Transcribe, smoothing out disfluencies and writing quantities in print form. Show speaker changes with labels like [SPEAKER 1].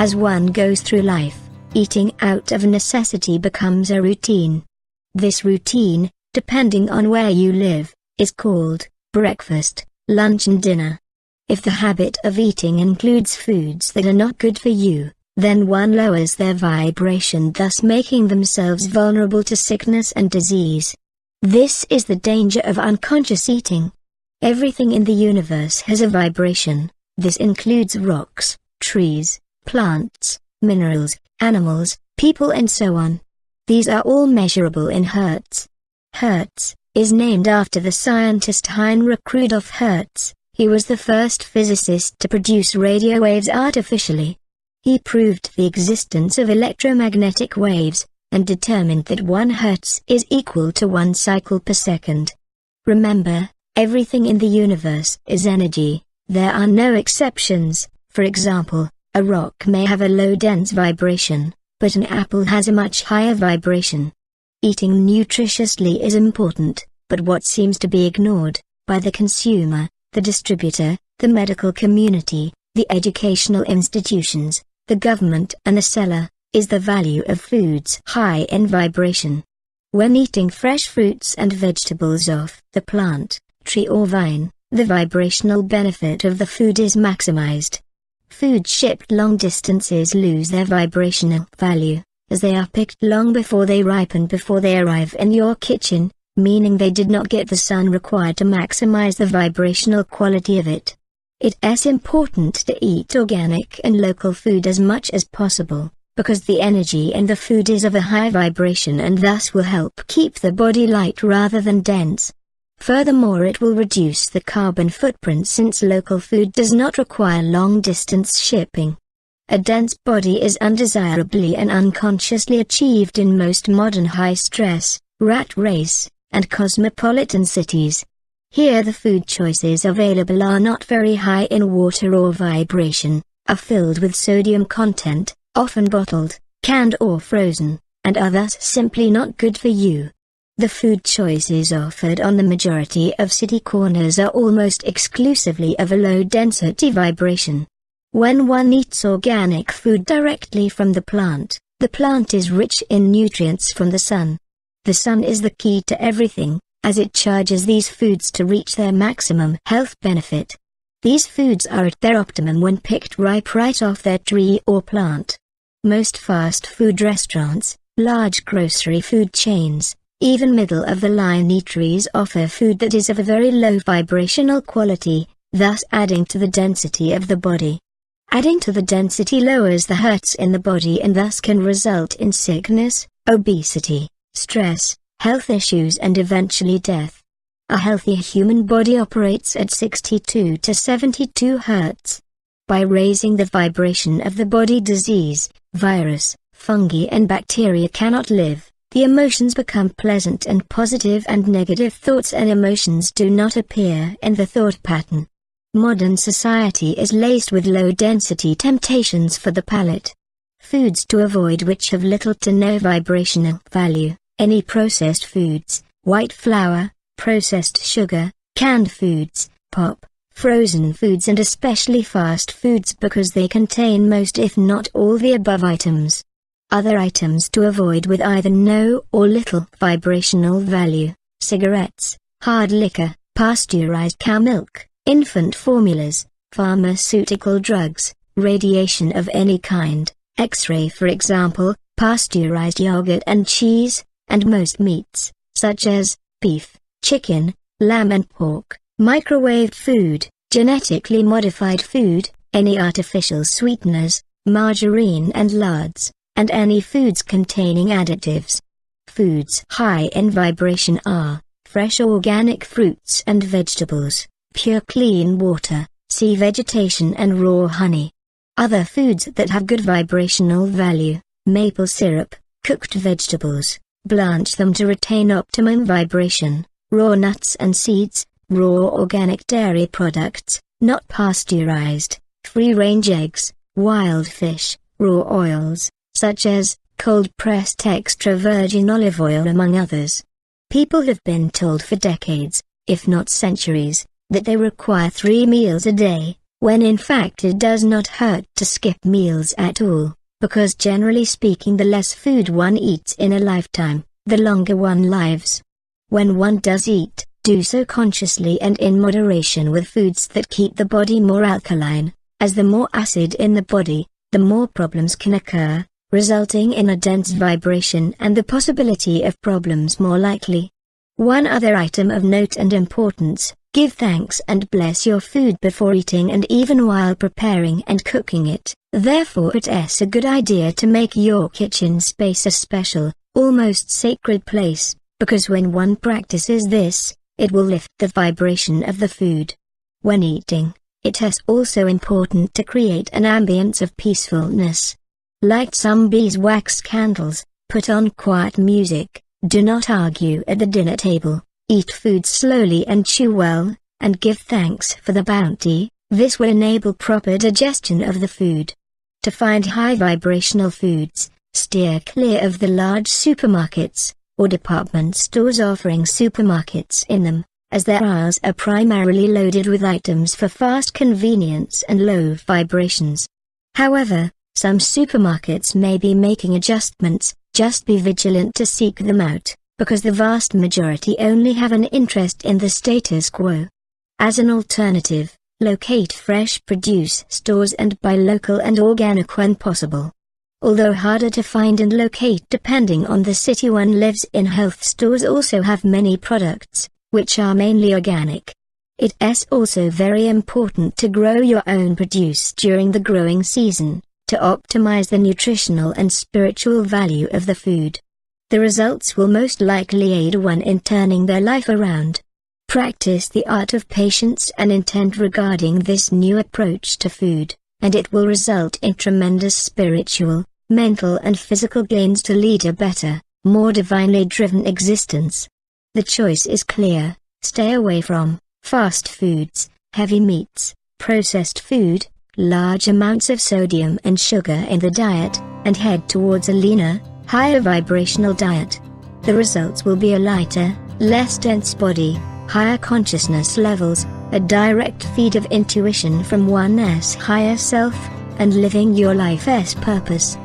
[SPEAKER 1] As one goes through life, eating out of necessity becomes a routine. This routine, depending on where you live, is called breakfast, lunch and dinner. If the habit of eating includes foods that are not good for you, then one lowers their vibration, thus making themselves vulnerable to sickness and disease. This is the danger of unconscious eating. Everything in the universe has a vibration. This includes rocks, trees, plants, minerals, animals, people and so on. These are all measurable in Hertz. Hertz is named after the scientist Heinrich Rudolf Hertz. He was the first physicist to produce radio waves artificially. He proved the existence of electromagnetic waves, and determined that 1 Hertz is equal to 1 cycle per second. Remember, everything in the universe is energy. There are no exceptions. For example, a rock may have a low dense vibration, but an apple has a much higher vibration. Eating nutritiously is important, but what seems to be ignored by the consumer, the distributor, the medical community, the educational institutions, the government and the seller, is the value of foods high in vibration. When eating fresh fruits and vegetables off the plant, tree or vine, the vibrational benefit of the food is maximized. Food shipped long distances lose their vibrational value, as they are picked long before they ripen before they arrive in your kitchen, meaning they did not get the sun required to maximize the vibrational quality of it. It is important to eat organic and local food as much as possible, because the energy in the food is of a high vibration and thus will help keep the body light rather than dense. Furthermore, it will reduce the carbon footprint since local food does not require long-distance shipping. A dense body is undesirably and unconsciously achieved in most modern high-stress, rat race, and cosmopolitan cities. Here the food choices available are not very high in water or vibration, are filled with sodium content, often bottled, canned or frozen, and are thus simply not good for you. The food choices offered on the majority of city corners are almost exclusively of a low-density vibration. When one eats organic food directly from the plant is rich in nutrients from the sun. The sun is the key to everything, as it charges these foods to reach their maximum health benefit. These foods are at their optimum when picked ripe right off their tree or plant. Most fast food restaurants, large grocery food chains, even middle-of-the-line eateries offer food that is of a very low vibrational quality, thus adding to the density of the body. Adding to the density lowers the Hertz in the body and thus can result in sickness, obesity, stress, health issues and eventually death. A healthy human body operates at 62 to 72 Hertz. By raising the vibration of the body, disease, virus, fungi and bacteria cannot live. The emotions become pleasant and positive and negative thoughts and emotions do not appear in the thought pattern. Modern society is laced with low-density temptations for the palate. Foods to avoid which have little to no vibrational value, any processed foods, white flour, processed sugar, canned foods, pop, frozen foods and especially fast foods because they contain most if not all the above items. Other items to avoid with either no or little vibrational value: cigarettes, hard liquor, pasteurized cow milk, infant formulas, pharmaceutical drugs, radiation of any kind, X-ray for example, pasteurized yogurt and cheese, and most meats, such as beef, chicken, lamb and pork, microwaved food, genetically modified food, any artificial sweeteners, margarine and lards, and any foods containing additives. Foods high in vibration are fresh organic fruits and vegetables, pure clean water, sea vegetation and raw honey. Other foods that have good vibrational value: maple syrup, cooked vegetables, blanch them to retain optimum vibration, raw nuts and seeds, raw organic dairy products, not pasteurized, free-range eggs, wild fish, raw oils, such as cold-pressed extra virgin olive oil among others. People have been told for decades, if not centuries, that they require 3 meals a day, when in fact it does not hurt to skip meals at all, because generally speaking the less food one eats in a lifetime, the longer one lives. When one does eat, do so consciously and in moderation with foods that keep the body more alkaline, as the more acid in the body, the more problems can occur, resulting in a dense vibration and the possibility of problems more likely. One other item of note and importance: give thanks and bless your food before eating and even while preparing and cooking it. Therefore it's a good idea to make your kitchen space a special, almost sacred place, because when one practices this, it will lift the vibration of the food. When eating, it is also important to create an ambience of peacefulness. Light some beeswax candles, put on quiet music, do not argue at the dinner table, eat food slowly and chew well, and give thanks for the bounty. This will enable proper digestion of the food. To find high vibrational foods, steer clear of the large supermarkets, or department stores offering supermarkets in them, as their aisles are primarily loaded with items for fast convenience and low vibrations. However, some supermarkets may be making adjustments. Just be vigilant to seek them out, because the vast majority only have an interest in the status quo. As an alternative, locate fresh produce stores and buy local and organic when possible. Although harder to find and locate depending on the city one lives in, health stores also have many products, which are mainly organic. It is also very important to grow your own produce during the growing season, to optimize the nutritional and spiritual value of the food. The results will most likely aid one in turning their life around. Practice the art of patience and intent regarding this new approach to food, and it will result in tremendous spiritual, mental and physical gains to lead a better, more divinely driven existence. The choice is clear: stay away from fast foods, heavy meats, processed food, large amounts of sodium and sugar in the diet, and head towards a leaner, higher vibrational diet. The results will be a lighter, less dense body, higher consciousness levels, a direct feed of intuition from one's higher self, and living your life's purpose.